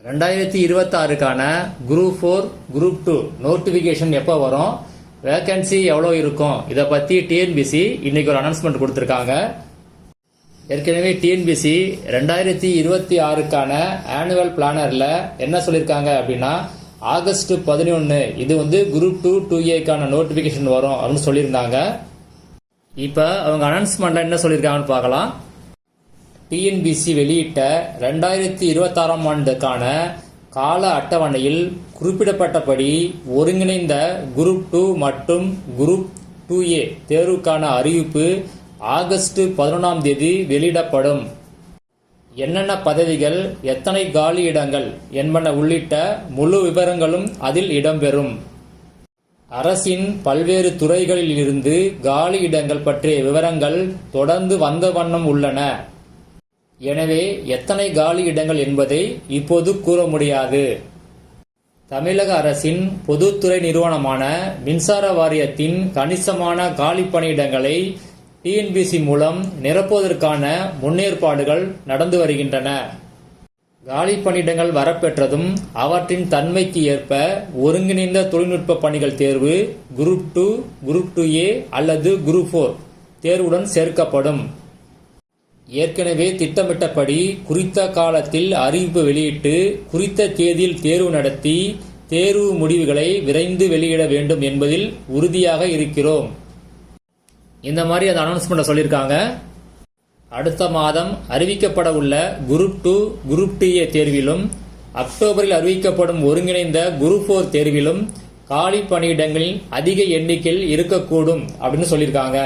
2026க்கான group 4 group 2 notification எப்போ வரும், vacancy எவ்வளோ இருக்கும், இதை பற்றி டிஎன்பிசி இன்னைக்கு ஒரு அனௌன்ஸ்மெண்ட் கொடுத்துருக்காங்க. ஏற்கனவே டிஎன்பிசி 2026க்கான ஆனுவல் பிளானரில் என்ன சொல்லியிருக்காங்க அப்படின்னா, ஆகஸ்ட் 11 இது குரூப் 2 2A நோட்டிஃபிகேஷன் வரும் அப்படின்னு சொல்லியிருந்தாங்க. இப்போ அவங்க அனௌன்ஸ்மெண்ட்ல என்ன சொல்லியிருக்காங்கன்னு பார்க்கலாம். டிஎன்பிசி வெளியிட்ட 2026ஆம் ஆண்டுக்கான கால அட்டவணையில் குறிப்பிடப்பட்டபடி ஒருங்கிணைந்த குரூப் 2 மற்றும் குரூப் 2A தேர்வுக்கான அறிவிப்பு ஆகஸ்ட் 11ஆம் தேதி வெளியிடப்படும். என்னென்ன பதவிகள், எத்தனை காலி இடங்கள் என்பன உள்ளிட்ட முழு விவரங்களும் அதில் இடம்பெறும். அரசின் பல்வேறு துறைகளில் இருந்து காலி இடங்கள் பற்றிய விவரங்கள் தொடர்ந்து வந்த வண்ணம் உள்ளன. எனவே எத்தனை காலி இடங்கள் என்பதை இப்போது கூற முடியாது. தமிழக அரசின் பொதுத்துறை நிறுவனமான மின்சார வாரியத்தின் கணிசமான காலி பணியிடங்களை டிஎன்பிசி மூலம் நிரப்புவதற்கான முன்னேற்பாடுகள் நடந்து வருகின்றன. காலி பணியிடங்கள் வரப்பெற்றதும் அவற்றின் தன்மைக்கு ஏற்ப ஒருங்கிணைந்த தொழில்நுட்ப பணிகள் தேர்வு குரூப் 2, குரூப் 2A அல்லது குரூப் 4 தேர்வுடன் சேர்க்கப்படும். ஏற்கனவே திட்டமிட்டபடி குறித்த காலத்தில் அறிவிப்பு வெளியிட்டு குறித்த தேதியில் தேர்வு நடத்தி தேர்வு முடிவுகளை விரைந்து வெளியிட வேண்டும் என்பதில் உறுதியாக இருக்கிறோம். இந்த மாதிரி அந்த அனௌன்ஸ்மெண்ட் சொல்லியிருக்காங்க. அடுத்த மாதம் அறிவிக்கப்பட உள்ள குரூப் 2 குரூப் 2A தேர்விலும் அக்டோபரில் அறிவிக்கப்படும் ஒருங்கிணைந்த குரூப் 4 தேர்விலும் காலி பணியிடங்களில் அதிக எண்ணிக்கையில் இருக்கக்கூடும் அப்படின்னு சொல்லியிருக்காங்க.